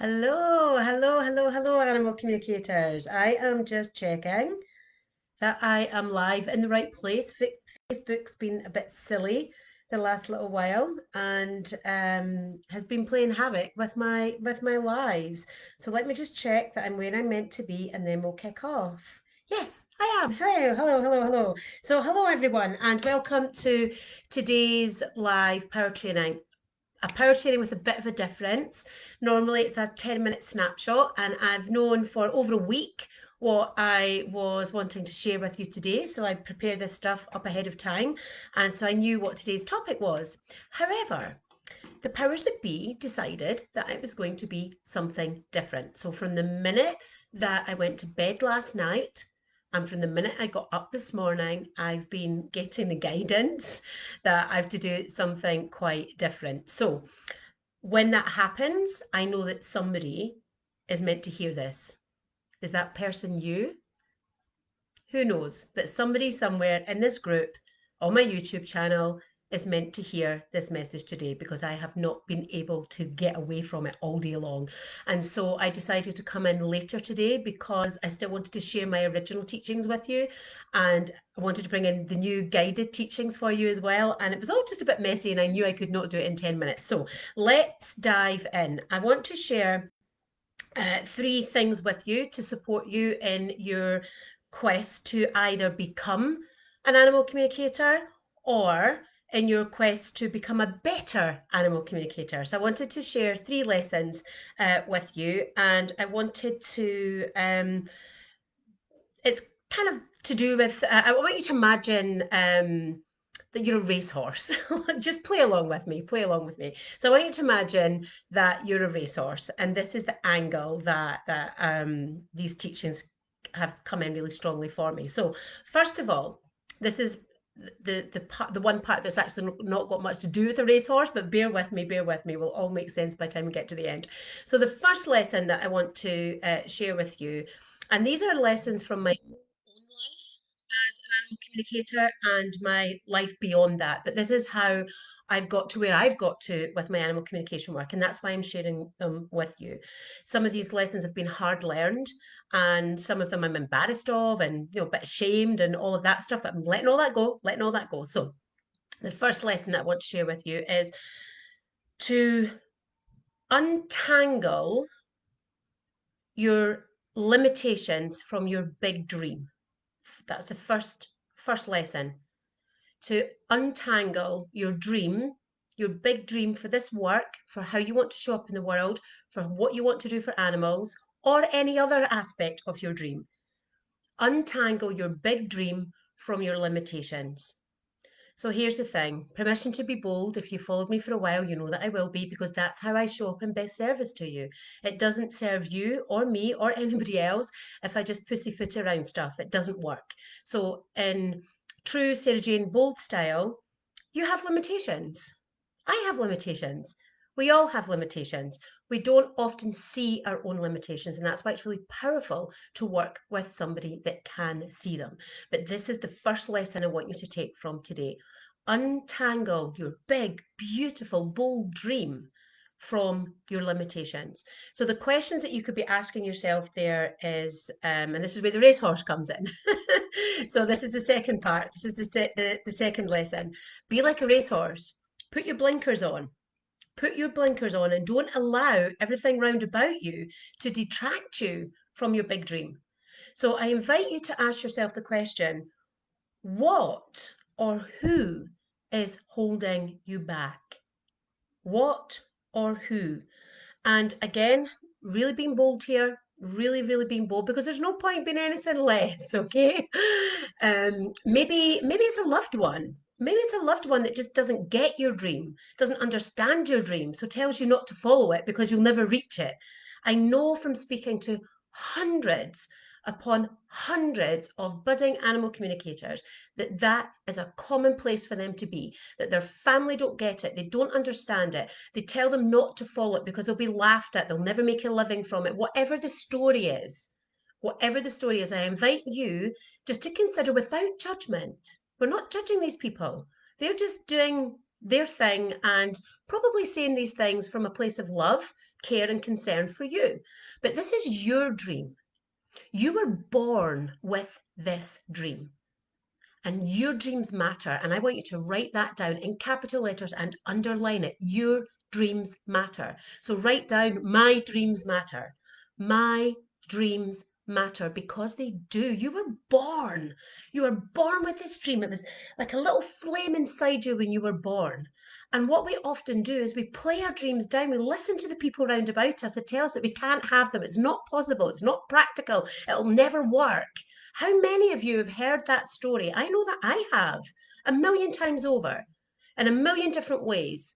Hello, hello, hello, hello, animal communicators. I am just checking that I am live in the right place. Facebook's been a bit silly the last little while and has been playing havoc with my lives. So let me just check that I'm where I'm meant to be, and then we'll kick off. Yes, I am. Hello, hello, hello, hello. So hello everyone, and welcome to today's live power training. A power training with a bit of a difference. Normally it's a 10-minute snapshot, and I've known for over a week what I was wanting to share with you today. So I prepared this stuff up ahead of time, and so I knew what today's topic was. However, the powers that be decided that it was going to be something different. So from the minute that I went to bed last night, and from the minute I got up this morning, I've been getting the guidance that I have to do something quite different. So when that happens, I know that somebody is meant to hear this. Is that person you? Who knows? But somebody somewhere in this group on my YouTube channel is meant to hear this message today, because I have not been able to get away from it all day long. And so I decided to come in later today because I still wanted to share my original teachings with you, and I wanted to bring in the new guided teachings for you as well. And it was all just a bit messy, and I knew I could not do it in 10 minutes. So let's dive in. I want to share three things with you to support you in your quest to either become an animal communicator or in your quest to become a better animal communicator. So I wanted to share three lessons with you, and I wanted to, it's kind of to do with, I want you to imagine that you're a racehorse. Just play along with me, play along with me. So I want you to imagine that you're a racehorse, and this is the angle that these teachings have come in really strongly for me. So first of all, this is the one part that's actually not got much to do with a racehorse, but bear with me, bear with me. Will all make sense by the time we get to the end. So the first lesson that I want to share with you, and these are lessons from my own life as an animal communicator and my life beyond that. But this is how I've got to where I've got to with my animal communication work, and that's why I'm sharing them with you. Some of these lessons have been hard learned, and some of them I'm embarrassed of, and a bit ashamed and all of that stuff. But I'm letting all that go, letting all that go. So the first lesson that I want to share with you is to untangle your limitations from your big dream. That's the first lesson. To untangle your dream, your big dream for this work, for how you want to show up in the world, for what you want to do for animals, or any other aspect of your dream. Untangle your big dream from your limitations. So here's the thing, permission to be bold. If you followed me for a while, you know that I will be, because that's how I show up in best service to you. It doesn't serve you or me or anybody else if I just pussyfoot around stuff. It doesn't work. So in true Sarah Jane Bold style, you have limitations. I have limitations. We all have limitations. We don't often see our own limitations, and that's why it's really powerful to work with somebody that can see them. But this is the first lesson I want you to take from today. Untangle your big, beautiful, bold dream from your limitations. So the questions that you could be asking yourself there is, and this is where the racehorse comes in. So this is the second part. This is the second lesson. Be like a racehorse. Put your blinkers on. Put your blinkers on, and don't allow everything round about you to detract you from your big dream. So I invite you to ask yourself the question, what or who is holding you back? What or who? And again, really being bold here, really, really being bold, because there's no point being anything less, okay? Maybe it's a loved one. Maybe it's a loved one that just doesn't get your dream, doesn't understand your dream, so tells you not to follow it because you'll never reach it. I know from speaking to hundreds upon hundreds of budding animal communicators that that is a common place for them to be, that their family don't get it, they don't understand it, they tell them not to follow it because they'll be laughed at, they'll never make a living from it. Whatever the story is, I invite you just to consider without judgment. We're not judging these people. They're just doing their thing and probably saying these things from a place of love, care and concern for you. But this is your dream. You were born with this dream. And your dreams matter. And I want you to write that down in capital letters and underline it. Your dreams matter. So write down, my dreams matter. My dreams matter, because they do. You were born. You were born with this dream. It was like a little flame inside you when you were born. And what we often do is we play our dreams down. We listen to the people around about us that tell us that we can't have them. It's not possible. It's not practical. It'll never work. How many of you have heard that story? I know that I have, a million times over, in a million different ways.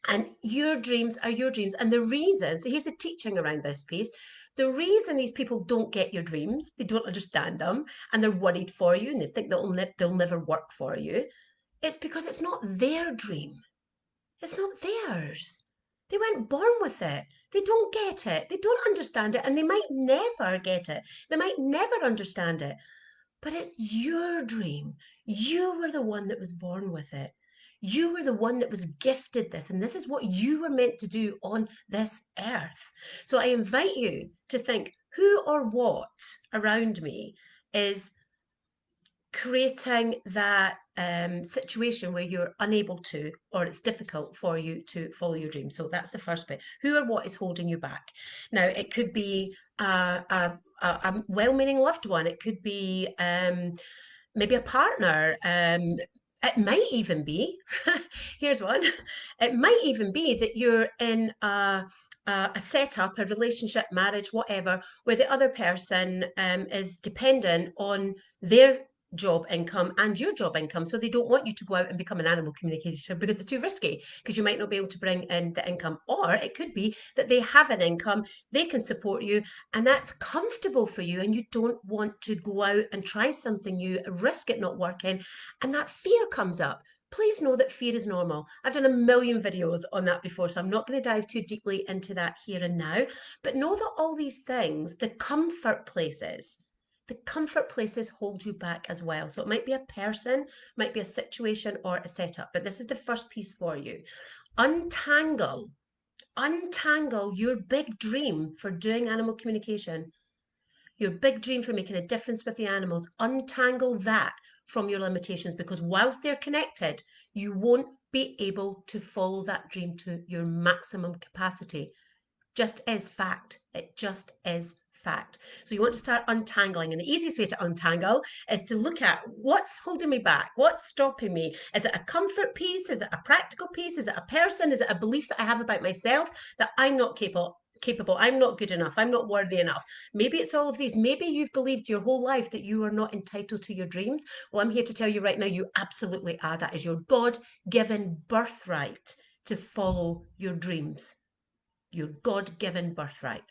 And your dreams are your dreams. And the reason, so here's the teaching around this piece. The reason these people don't get your dreams, they don't understand them, and they're worried for you, and they think they'll never work for you, it's because it's not their dream. It's not theirs. They weren't born with it. They don't get it. They don't understand it, and they might never get it. They might never understand it. But it's your dream. You were the one that was born with it. You were the one that was gifted this, and this is what you were meant to do on this earth. So I invite you to think, who or what around me is creating that situation where you're unable to, or it's difficult for you to follow your dreams. So that's the first bit. Who or what is holding you back? Now, it could be a well-meaning loved one. It could be maybe a partner. It might even be, here's one, it might even be that you're in a setup, a relationship, marriage, whatever, where the other person is dependent on their job income and your job income. So they don't want you to go out and become an animal communicator because it's too risky, because you might not be able to bring in the income. Or it could be that they have an income, they can support you, and that's comfortable for you, and you don't want to go out and try something new, risk it not working, and that fear comes up. Please know that fear is normal. I've done a million videos on that before, so I'm not going to dive too deeply into that here and now. But know that all these things, the comfort places hold you back as well. So it might be a person, might be a situation or a setup, but this is the first piece for you. Untangle, untangle your big dream for doing animal communication, your big dream for making a difference with the animals. Untangle that from your limitations, because whilst they're connected, you won't be able to follow that dream to your maximum capacity. Just is fact. It just is fact. So you want to start untangling, and the easiest way to untangle is to look at what's holding me back, what's stopping me. Is it a comfort piece? Is it a practical piece? Is it a person? Is it a belief that I have about myself that I'm not capable, I'm not good enough, I'm not worthy enough? Maybe it's all of these. Maybe you've believed your whole life that you are not entitled to your dreams. Well, I'm here to tell you right now, you absolutely are. That is your God-given birthright to follow your dreams, your God-given birthright.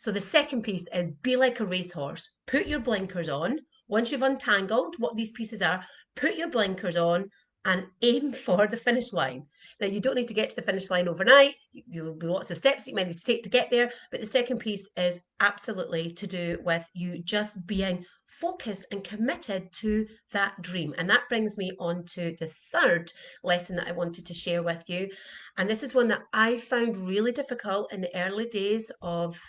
So the second piece is be like a racehorse. Put your blinkers on. Once you've untangled what these pieces are, put your blinkers on and aim for the finish line. Now, you don't need to get to the finish line overnight. There'll be lots of steps that you might need to take to get there. But the second piece is absolutely to do with you just being focused and committed to that dream. And that brings me on to the third lesson that I wanted to share with you. And this is one that I found really difficult in the early days of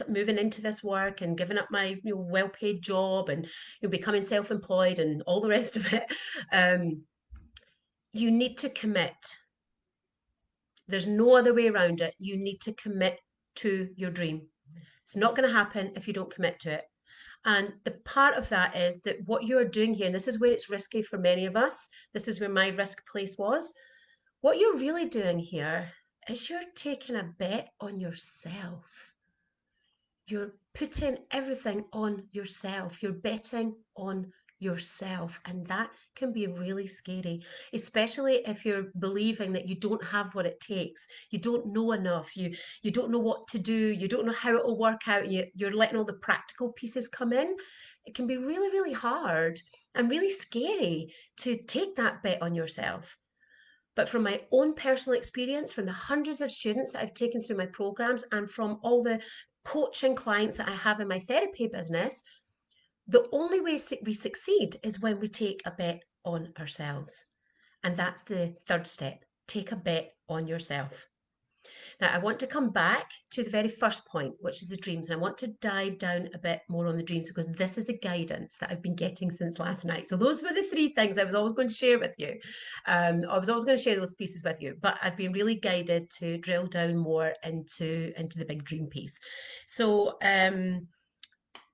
moving into this work and giving up my well-paid job and becoming self-employed and all the rest of it. You need to commit. There's no other way around it. You need to commit to your dream. It's not going to happen if you don't commit to it. And the part of that is that what you're doing here, and this is where it's risky for many of us, this is where my risk place was. What you're really doing here is you're taking a bet on yourself. You're putting everything on yourself. You're betting on yourself, and that can be really scary, especially if you're believing that you don't have what it takes, you don't know enough, you don't know what to do, you don't know how it will work out, and you're letting all the practical pieces come in. It can be really, really hard and really scary to take that bet on yourself. But from my own personal experience, from the hundreds of students that I've taken through my programs, and from all the coaching clients that I have in my therapy business, the only way we succeed is when we take a bet on ourselves. And that's the third step. Take a bet on yourself. Now, I want to come back to the very first point, which is the dreams. And I want to dive down a bit more on the dreams because this is the guidance that I've been getting since last night. So, those were the three things I was always going to share with you. I was always going to share those pieces with you, but I've been really guided to drill down more into the big dream piece. So,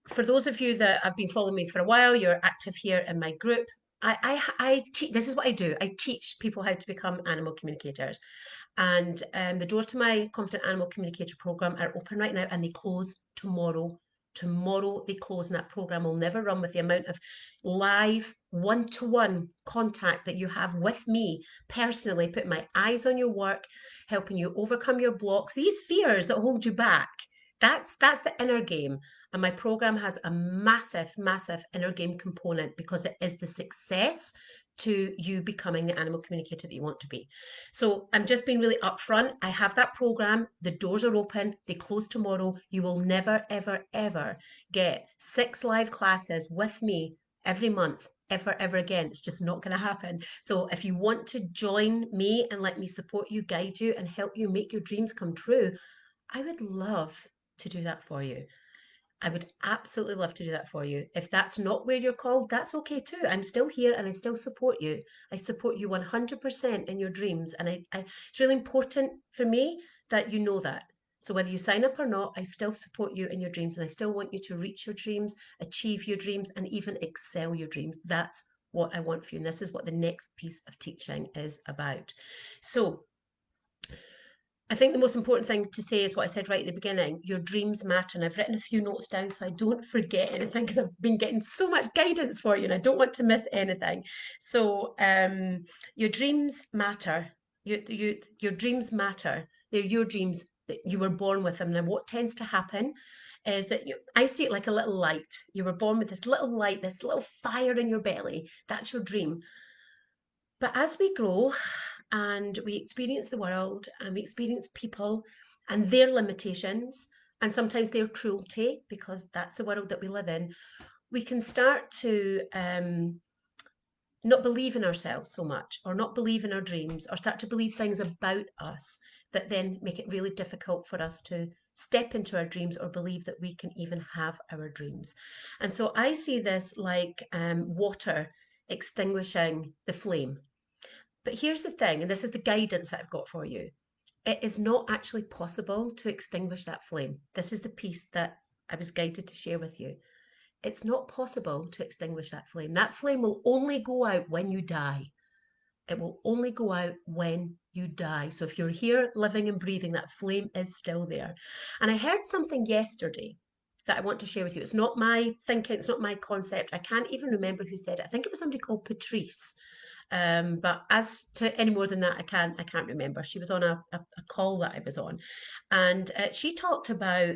for those of you that have been following me for a while, you're active here in my group. I teach. This is what I do. I teach people how to become animal communicators. And the doors to my Confident Animal Communicator program are open right now and they close tomorrow. Tomorrow they close, and that program will never run with the amount of live one-to-one contact that you have with me personally, putting my eyes on your work, helping you overcome your blocks, these fears that hold you back. That's the inner game. And my program has a massive, massive inner game component because it is the success to you becoming the animal communicator that you want to be. So I'm just being really upfront. I have that program. The doors are open. They close tomorrow. You will never, ever, ever get 6 live classes with me every month. Ever again. It's just not going to happen. So if you want to join me and let me support you, guide you, and help you make your dreams come true, I would love to do that for you. I would absolutely love to do that for you. If that's not where you're called, that's okay too. I'm still here and I still support you. I support you 100% in your dreams. And it's really important for me that you know that. So whether you sign up or not, I still support you in your dreams and I still want you to reach your dreams, achieve your dreams, and even excel your dreams. That's what I want for you. And this is what the next piece of teaching is about. So I think the most important thing to say is what I said right at the beginning. Your dreams matter. And I've written a few notes down so I don't forget anything because I've been getting so much guidance for you and I don't want to miss anything. So your dreams matter. Your dreams matter. They're your dreams that you were born with them. Now what tends to happen is that I see it like a little light. You were born with this little light, this little fire in your belly. That's your dream. But as we grow and we experience the world and we experience people and their limitations and sometimes their cruelty, because that's the world that we live in, we can start to not believe in ourselves so much or not believe in our dreams or start to believe things about us that then make it really difficult for us to step into our dreams or believe that we can even have our dreams. And so I see this like water extinguishing the flame. But here's the thing, and this is the guidance that I've got for you. It is not actually possible to extinguish that flame. This is the piece that I was guided to share with you. It's not possible to extinguish that flame. That flame will only go out when you die. It will only go out when you die. So if you're here living and breathing, that flame is still there. And I heard something yesterday that I want to share with you. It's not my thinking, it's not my concept. I can't even remember who said it. I think it was somebody called Patrice. But as to any more than that, I can't remember. She was on a call that I was on, and she talked about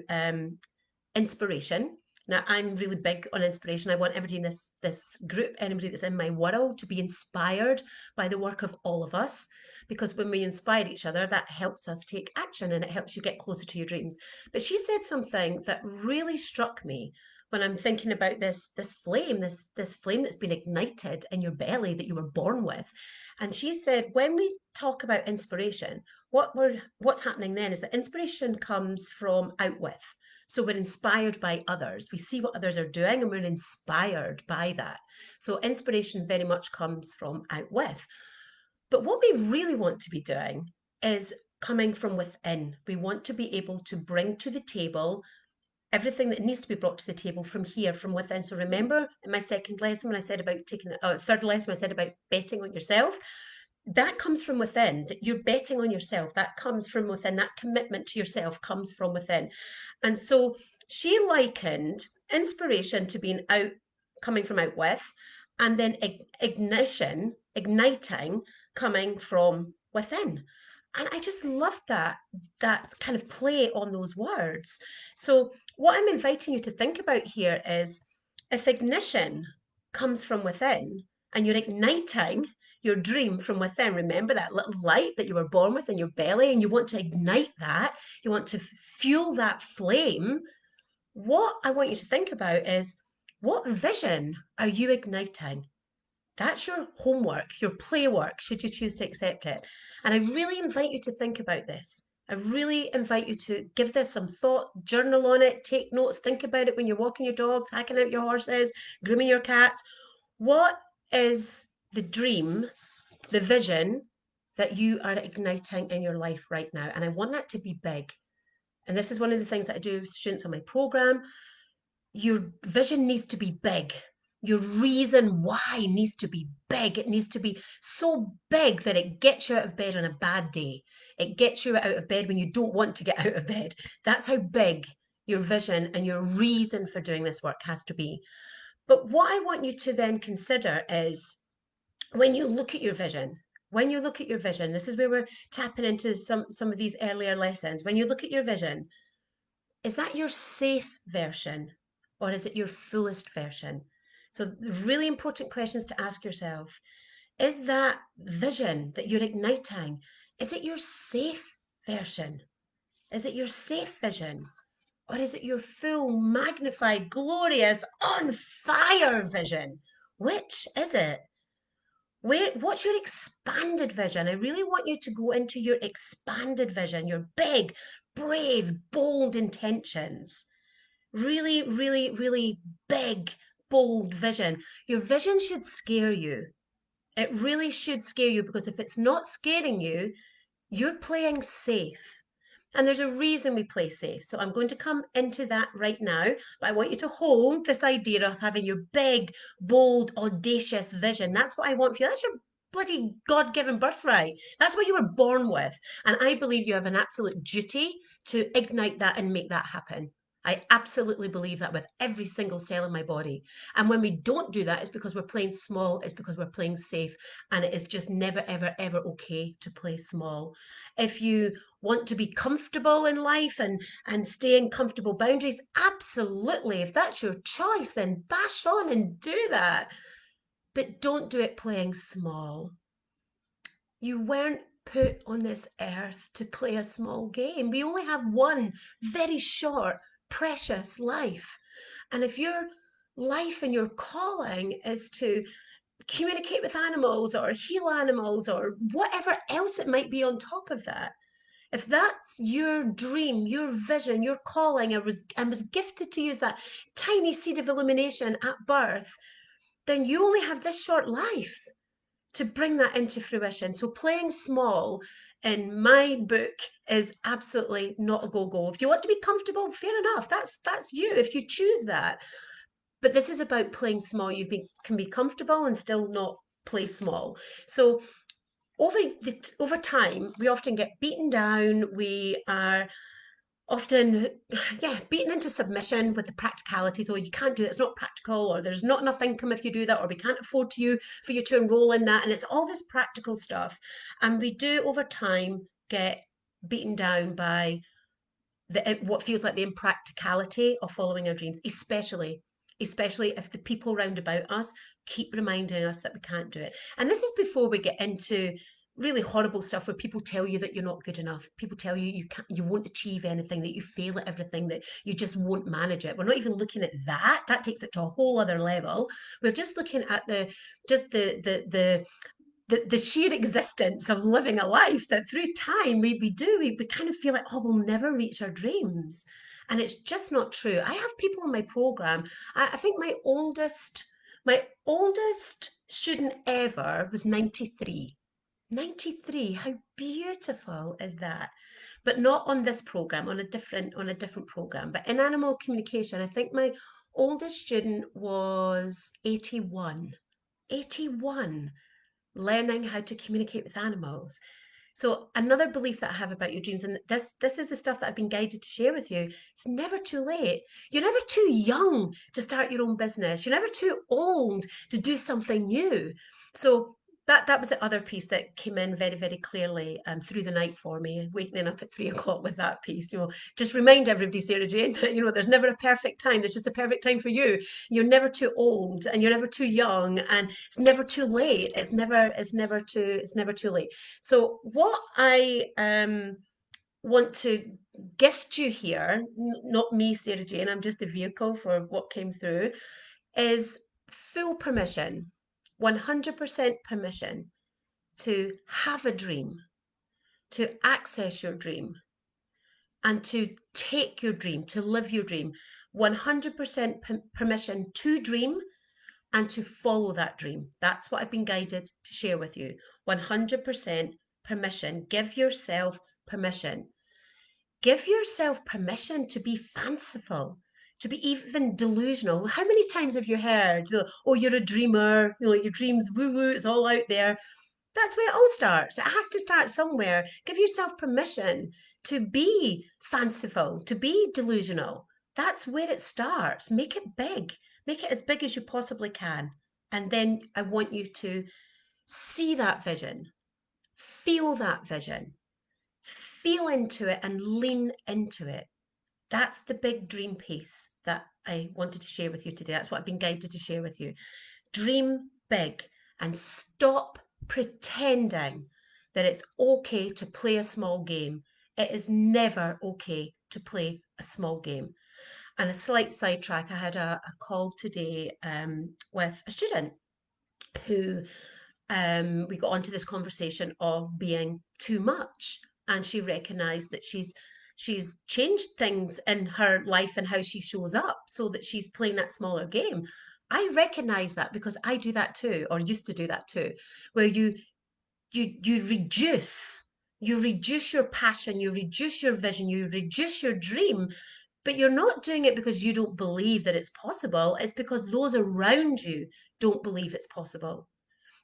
inspiration. Now, I'm really big on inspiration. I want everybody in this group, anybody that's in my world, to be inspired by the work of all of us, because when we inspire each other, that helps us take action and it helps you get closer to your dreams. But she said something that really struck me when I'm thinking about this flame, this flame that's been ignited in your belly that you were born with. And she said, when we talk about inspiration, what's happening then is that inspiration comes from out with. So we're inspired by others. We see what others are doing and we're inspired by that. So inspiration very much comes from out with. But what we really want to be doing is coming from within. We want to be able to bring to the table everything that needs to be brought to the table from here, from within. So remember in my second lesson when I said about third lesson, I said about betting on yourself. That comes from within, that you're betting on yourself. That comes from within. That commitment to yourself comes from within. And so she likened inspiration to being out, coming from out with, and then igniting, coming from within. And I just loved that kind of play on those words. So what I'm inviting you to think about here is if ignition comes from within and you're igniting your dream from within, remember that little light that you were born with in your belly, and you want to ignite that, you want to fuel that flame. What I want you to think about is, what vision are you igniting? That's your homework, your play work, should you choose to accept it. And I really invite you to think about this. I really invite you to give this some thought, journal on it, take notes, think about it when you're walking your dogs, hacking out your horses, grooming your cats. What is the dream, the vision that you are igniting in your life right now? And I want that to be big. And this is one of the things that I do with students on my program. Your vision needs to be big. Your reason why needs to be big. It needs to be so big that it gets you out of bed on a bad day. It gets you out of bed when you don't want to get out of bed. That's how big your vision and your reason for doing this work has to be. But what I want you to then consider is when you look at your vision, this is where we're tapping into some of these earlier lessons. When you look at your vision, is that your safe version or is it your fullest version? So, really important questions to ask yourself. Is that vision that you're igniting, is it your safe version? Is it your safe vision? Or is it your full, magnified, glorious, on fire vision? Which is it? What's your expanded vision? I really want you to go into your expanded vision, your big, brave, bold intentions. Really, really, really big, bold vision. Your vision should scare you. It really should scare you because if it's not scaring you, you're playing safe. And there's a reason we play safe. So I'm going to come into that right now. But I want you to hold this idea of having your big, bold, audacious vision. That's what I want for you. That's your bloody God given birthright. That's what you were born with. And I believe you have an absolute duty to ignite that and make that happen. I absolutely believe that with every single cell in my body. And when we don't do that, it's because we're playing small, it's because we're playing safe. And it is just never, ever, ever okay to play small. If you want to be comfortable in life and stay in comfortable boundaries, absolutely. If that's your choice, then bash on and do that. But don't do it playing small. You weren't put on this earth to play a small game. We only have one very short, precious life. And if your life and your calling is to communicate with animals or heal animals or whatever else it might be on top of that, if that's your dream, your vision, your calling, and was gifted to use that tiny seed of illumination at birth, then you only have this short life to bring that into fruition. So playing small in my book is absolutely not a go-go. If you want to be comfortable, fair enough. That's you if you choose that. But this is about playing small. Can be comfortable and still not play small. So over time, we often get beaten down. We are often, yeah, beaten into submission with the practicalities. Oh, you can't do it, it's not practical, or there's not enough income if you do that, or we can't afford for you to enroll in that. And it's all this practical stuff. And we do over time get beaten down by what feels like the impracticality of following our dreams, especially if the people round about us keep reminding us that we can't do it. And this is before we get into really horrible stuff where people tell you that you're not good enough. People tell you you won't achieve anything, that you fail at everything, that you just won't manage it. We're not even looking at that. That takes it to a whole other level. We're just looking at the sheer existence of living a life that through time we kind of feel like, oh, we'll never reach our dreams. And it's just not true. I have people in my program. I think my oldest student ever was 93. 93. How beautiful is that? But not on this program, on a different program. But in animal communication, I think my oldest student was 81. 81, learning how to communicate with animals. So another belief that I have about your dreams, and this is the stuff that I've been guided to share with you, it's never too late. You're never too young to start your own business. You're never too old to do something new. So that was the other piece that came in very, very clearly through the night for me, waking up at 3 o'clock with that piece. Just remind everybody, Sarah Jane, that there's never a perfect time. There's just a perfect time for you. You're never too old and you're never too young, and it's never too late. It's never too late. So what I want to gift you here, not me, Sarah Jane, I'm just the vehicle for what came through, is full permission, 100% permission to have a dream, to access your dream, and to take your dream, to live your dream. 100% permission to dream and to follow that dream. That's what I've been guided to share with you. 100% permission. Give yourself permission. Give yourself permission to be fanciful, to be even delusional. How many times have you heard, oh, you're a dreamer, your dreams, woo woo, it's all out there? That's where it all starts. It has to start somewhere. Give yourself permission to be fanciful, to be delusional. That's where it starts. Make it big. Make it as big as you possibly can. And then I want you to see that vision, feel that vision, feel into it and lean into it. That's the big dream piece that I wanted to share with you today. That's what I've been guided to share with you. Dream big and stop pretending that it's okay to play a small game. It is never okay to play a small game. And a slight sidetrack, I had a call today with a student who we got onto this conversation of being too much, and she recognized that she's changed things in her life and how she shows up so that she's playing that smaller game. I recognize that because I do that too, or used to do that too, where you reduce your passion, you reduce your vision, you reduce your dream, but you're not doing it because you don't believe that it's possible. It's because those around you don't believe it's possible,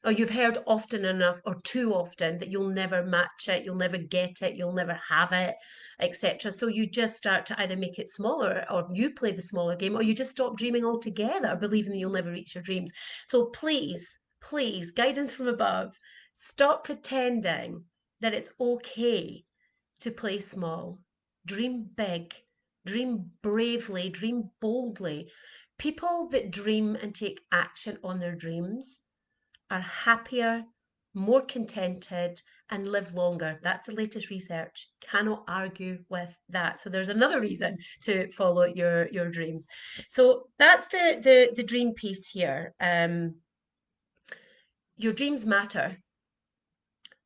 or you've heard often enough or too often that you'll never match it, you'll never get it, you'll never have it, etc. So you just start to either make it smaller, or you play the smaller game, or you just stop dreaming altogether, believing that you'll never reach your dreams. So please, please, guidance from above, stop pretending that it's okay to play small. Dream big, dream bravely, dream boldly. People that dream and take action on their dreams are happier, more contented, and live longer. That's the latest research. Cannot argue with that. So there's another reason to follow your dreams. So that's the dream piece here. Your dreams matter.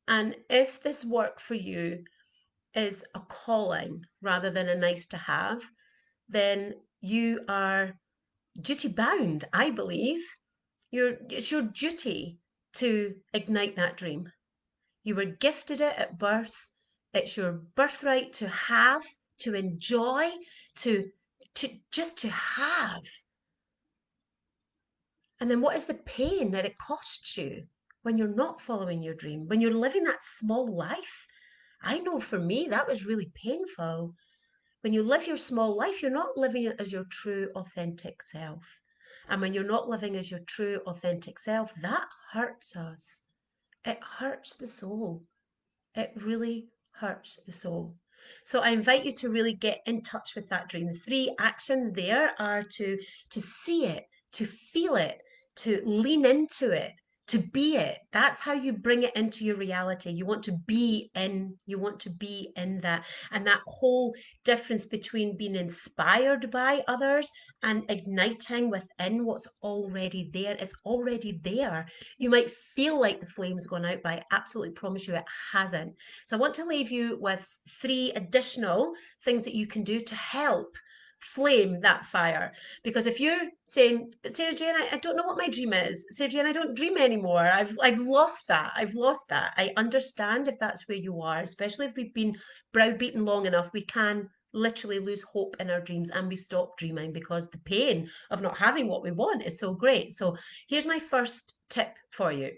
And if this work for you is a calling rather than a nice to have, then you are duty bound, I believe. It's your duty to ignite that dream. You were gifted it at birth. It's your birthright to have, to enjoy, to just to have. And then what is the pain that it costs you when you're not following your dream, when you're living that small life? I know for me that was really painful. When you live your small life, you're not living it as your true, authentic self. And when you're not living as your true, authentic self, that hurts us. It hurts the soul. It really hurts the soul. So I invite you to really get in touch with that dream. The three actions there are to see it, to feel it, to lean into it, to be it. That's how you bring it into your reality. You want to be in, that. And that whole difference between being inspired by others and igniting within what's already there is already there. You might feel like the flame's gone out, but I absolutely promise you it hasn't. So I want to leave you with three additional things that you can do to help flame that fire. Because if you're saying, but Sarah Jane, I don't know what my dream is. Sarah Jane, I don't dream anymore. I've lost that. I've lost that. I understand if that's where you are, especially if we've been browbeaten long enough, we can literally lose hope in our dreams and we stop dreaming because the pain of not having what we want is so great. So here's my first tip for you.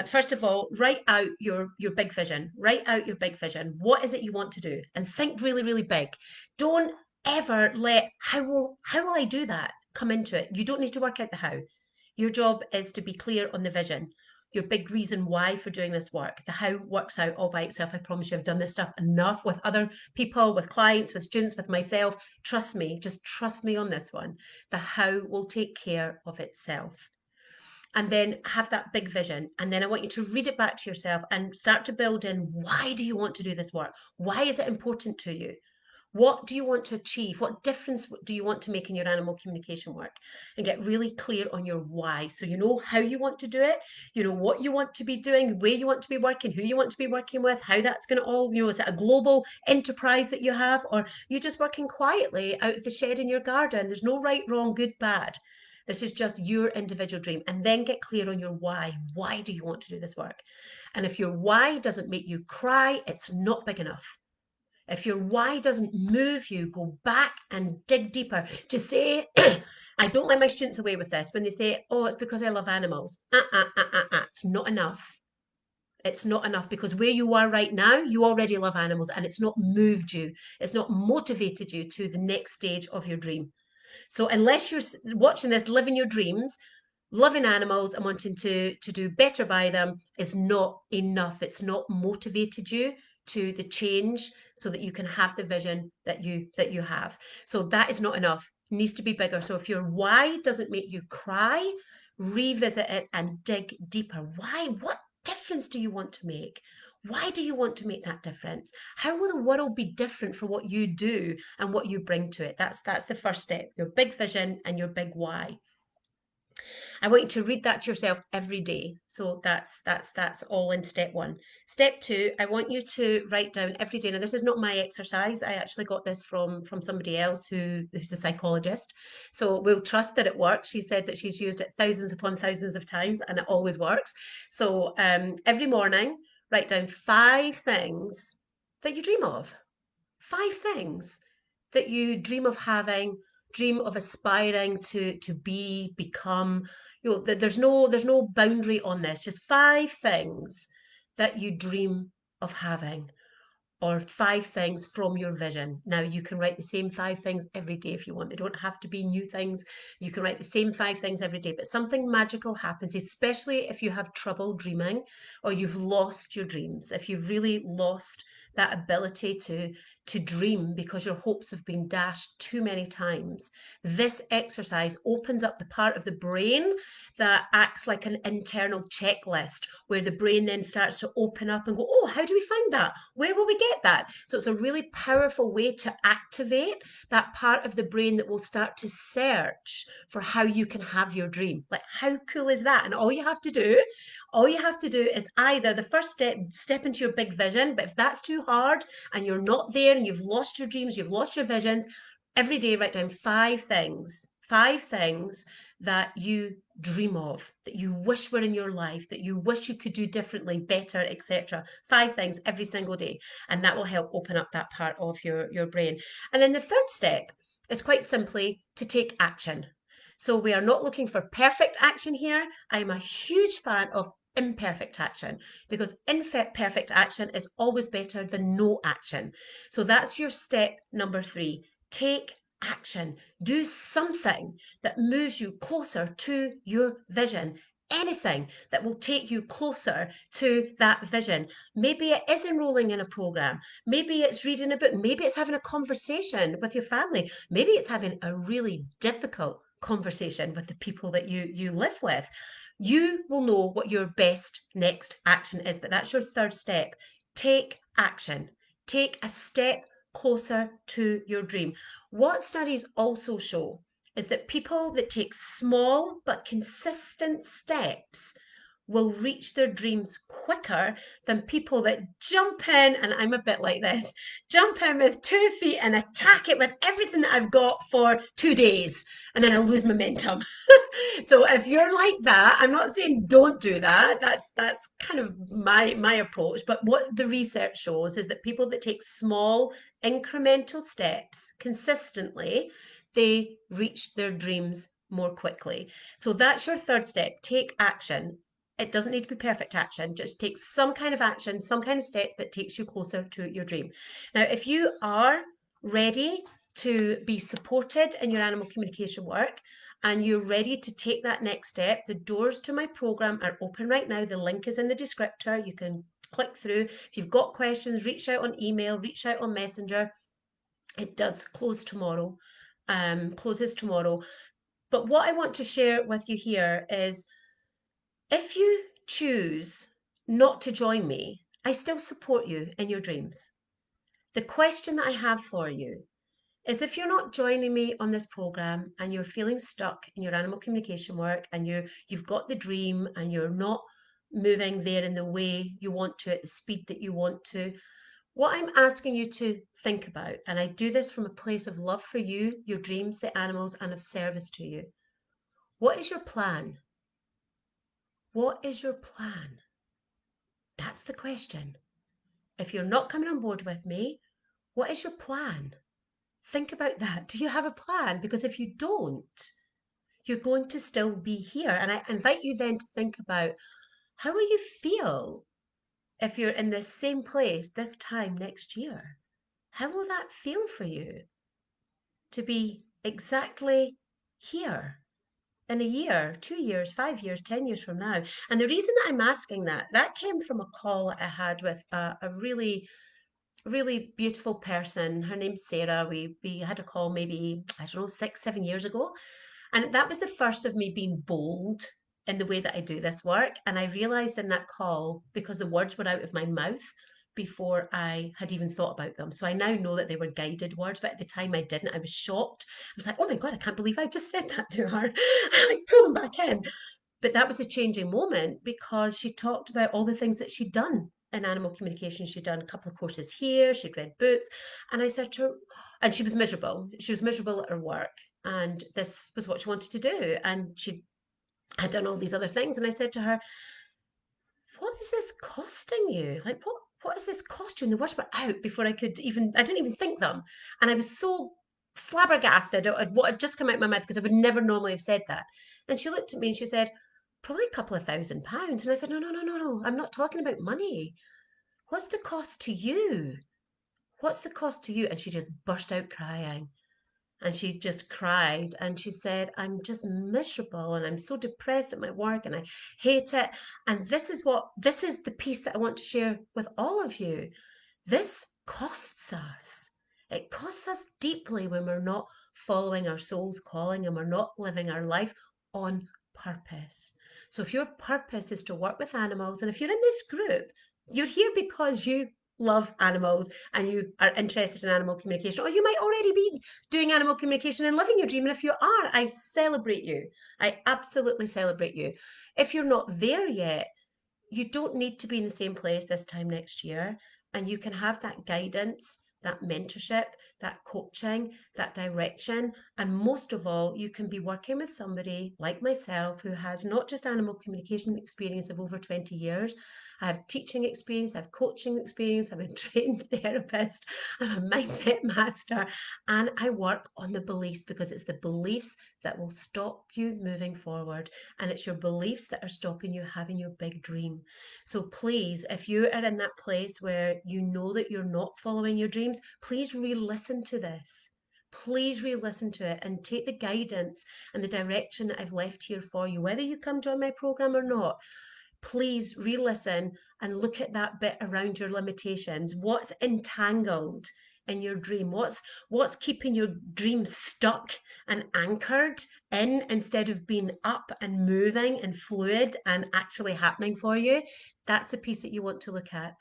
First of all, write out your big vision. Write out your big vision. What is it you want to do? And think really, really big. Don't ever let how will I do that come into it. You don't need to work out the how. Your job is to be clear on the vision. Your big reason why for doing this work. The how works out all by itself. I promise you, I've done this stuff enough with other people, with clients, with students, with myself. Trust me, just trust me on this one. The how will take care of itself. And then have that big vision. And then I want you to read it back to yourself and start to build in, why do you want to do this work? Why is it important to you? What do you want to achieve? What difference do you want to make in your animal communication work? And get really clear on your why. So you know how you want to do it, you know what you want to be doing, where you want to be working, who you want to be working with, how that's going to all, is it a global enterprise that you have, or you're just working quietly out of the shed in your garden? There's no right, wrong, good, bad. This is just your individual dream. And then get clear on your why. Why do you want to do this work? And if your why doesn't make you cry, it's not big enough. If your why doesn't move you, go back and dig deeper. Just say, I don't let my students away with this when they say, oh, it's because I love animals. It's not enough. It's not enough, because where you are right now, you already love animals and it's not moved you. It's not motivated you to the next stage of your dream. So unless you're watching this, living your dreams, loving animals and wanting to do better by them is not enough. It's not motivated you to the change so that you can have the vision that you have. So that is not enough. It needs to be bigger. So if your why doesn't make you cry, revisit it and dig deeper. Why? What difference do you want to make? Why do you want to make that difference? How will the world be different for what you do and what you bring to it? That's the first step. Your big vision and your big why. I want you to read that to yourself every day. So that's all in step one. Step two, I want you to write down every day. Now, this is not my exercise. I actually got this from somebody else who's a psychologist. So we'll trust that it works. She said that she's used it thousands upon thousands of times and it always works. So every morning, write down 5 things that you dream of. 5 things that you dream of having, dream of aspiring to be, become. There's no boundary on this. Just 5 things that you dream of having, or 5 things from your vision. Now, you can write the same 5 things every day if you want. They don't have to be new things. You can write the same 5 things every day, but something magical happens, especially if you have trouble dreaming or you've lost your dreams. If you've really lost that ability to dream because your hopes have been dashed too many times, this exercise opens up the part of the brain that acts like an internal checklist, where the brain then starts to open up and go, oh, how do we find that? Where will we get that? So it's a really powerful way to activate that part of the brain that will start to search for how you can have your dream. Like, how cool is that? And all you have to do is either the first step into your big vision. But if that's too hard and you're not there and you've lost your dreams, you've lost your visions, every day write down 5 things that you dream of, that you wish were in your life, that you wish you could do differently, better, etc. 5 things every single day, and that will help open up that part of your brain. And then the third step is quite simply to take action. So we are not looking for perfect action here. I'm a huge fan of imperfect action, because imperfect action is always better than no action. So that's your step number 3. Take action. Do something that moves you closer to your vision. Anything that will take you closer to that vision. Maybe it is enrolling in a program. Maybe it's reading a book. Maybe it's having a conversation with your family. Maybe it's having a really difficult conversation with the people that you live with. You will know what your best next action is, but that's your third step. Take action. Take a step closer to your dream. What studies also show is that people that take small but consistent steps will reach their dreams quicker than people that jump in, and I'm a bit like this, jump in with 2 feet and attack it with everything that I've got for 2 days, and then I lose momentum. So if you're like that, I'm not saying don't do that. That's kind of my approach. But what the research shows is that people that take small incremental steps consistently, they reach their dreams more quickly. So that's your third step. Take action. It doesn't need to be perfect action. Just take some kind of action, some kind of step that takes you closer to your dream. Now, if you are ready to be supported in your animal communication work, and you're ready to take that next step, the doors to my program are open right now. The link is in the descriptor. You can click through. If you've got questions, reach out on email, reach out on Messenger. It does close tomorrow, closes tomorrow. But what I want to share with you here is, if you choose not to join me, I still support you in your dreams. The question that I have for you is, if you're not joining me on this program and you're feeling stuck in your animal communication work and you've got the dream and you're not moving there in the way you want to, at the speed that you want to, what I'm asking you to think about, and I do this from a place of love for you, your dreams, the animals, and of service to you. What is your plan? What is your plan? That's the question. If you're not coming on board with me, what is your plan? Think about that. Do you have a plan? Because if you don't, you're going to still be here. And I invite you then to think about, how will you feel if you're in the same place this time next year? How will that feel for you to be exactly here in a year, 2 years, 5 years, 10 years from now? And the reason that I'm asking that, that came from a call I had with a really beautiful person. Her name's Sarah. We had a call maybe, I don't know, 6, 7 years ago. And that was the first of me being bold in the way that I do this work. And I realized in that call, because the words were out of my mouth before I had even thought about them. So I now know that they were guided words, but at the time I didn't. I was shocked. I was like, oh my God, I can't believe I just said that to her. I like pull them back in. But that was a changing moment, because she talked about all the things that she'd done in animal communication. She'd done a couple of courses here, she'd read books. And I said to her, and she was miserable. She was miserable at her work. And this was what she wanted to do. And she had done all these other things. And I said to her, what is this costing you? Like, what is this cost you? And the words were out before I didn't even think them. And I was so flabbergasted at what had just come out of my mouth, because I would never normally have said that. And she looked at me and she said, probably a couple of £1,000. And I said, no, no, no, no, no. I'm not talking about money. What's the cost to you? What's the cost to you? And she just burst out crying. And she just cried and she said, I'm just miserable and I'm so depressed at my work and I hate it. And this is the piece that I want to share with all of you. This costs us. It costs us deeply when we're not following our soul's calling and we're not living our life on purpose. So if your purpose is to work with animals, and if you're in this group, you're here because you love animals and you are interested in animal communication, or you might already be doing animal communication and living your dream. And if you are, I celebrate you. I absolutely celebrate you. If you're not there yet, you don't need to be in the same place this time next year. And you can have that guidance, that mentorship, that coaching, that direction. And most of all, you can be working with somebody like myself who has not just animal communication experience of over 20 years. I have teaching experience, I have coaching experience, I'm a trained therapist, I'm a mindset master, and I work on the beliefs, because it's the beliefs that will stop you moving forward. And it's your beliefs that are stopping you having your big dream. So please, if you are in that place where you know that you're not following your dreams, please re-listen to this. Please re-listen to it and take the guidance and the direction that I've left here for you, whether you come join my program or not. Please re-listen and look at that bit around your limitations. What's entangled in your dream? What's keeping your dream stuck and anchored in, instead of being up and moving and fluid and actually happening for you? That's the piece that you want to look at.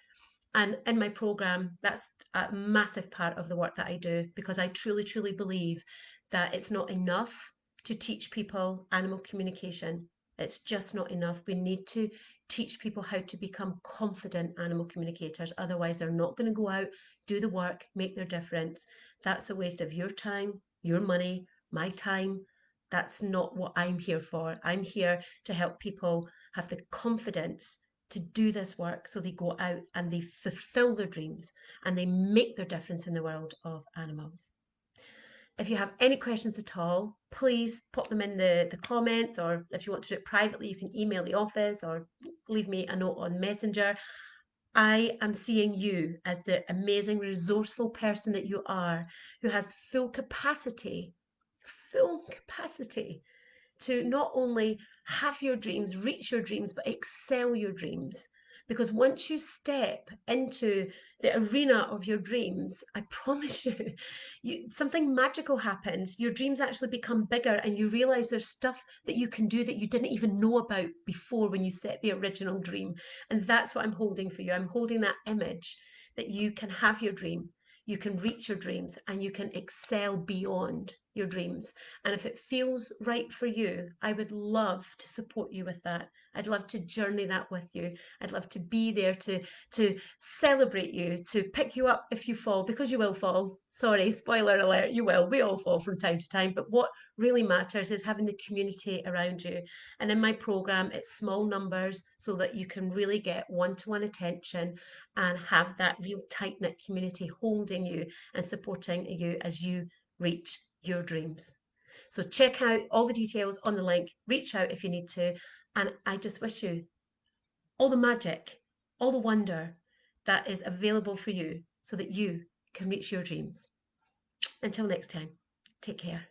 And in my program, that's a massive part of the work that I do, because I truly, truly believe that it's not enough to teach people animal communication. It's just not enough. We need to teach people how to become confident animal communicators. Otherwise, they're not going to go out, do the work, make their difference. That's a waste of your time, your money, my time. That's not what I'm here for. I'm here to help people have the confidence to do this work, so they go out and they fulfill their dreams and they make their difference in the world of animals. If you have any questions at all, please pop them in the comments, or if you want to do it privately, you can email the office or leave me a note on Messenger. I am seeing you as the amazing, resourceful person that you are, who has full capacity to not only have your dreams, reach your dreams, but excel your dreams. Because once you step into the arena of your dreams, I promise you, something magical happens. Your dreams actually become bigger, and you realize there's stuff that you can do that you didn't even know about before when you set the original dream. And that's what I'm holding for you. I'm holding that image that you can have your dream. you can reach your dreams and you can excel beyond your dreams. And if it feels right for you, I would love to support you with that. I'd love to journey that with you. I'd love to be there to celebrate you, to pick you up if you fall, because you will fall. Sorry, spoiler alert, you will. We all fall from time to time. But what really matters is having the community around you. And in my program, it's small numbers so that you can really get one-to-one attention and have that real tight-knit community holding you and supporting you as you reach your dreams. So check out all the details on the link, reach out if you need to, and I just wish you all the magic, all the wonder that is available for you so that you can reach your dreams. Until next time, take care.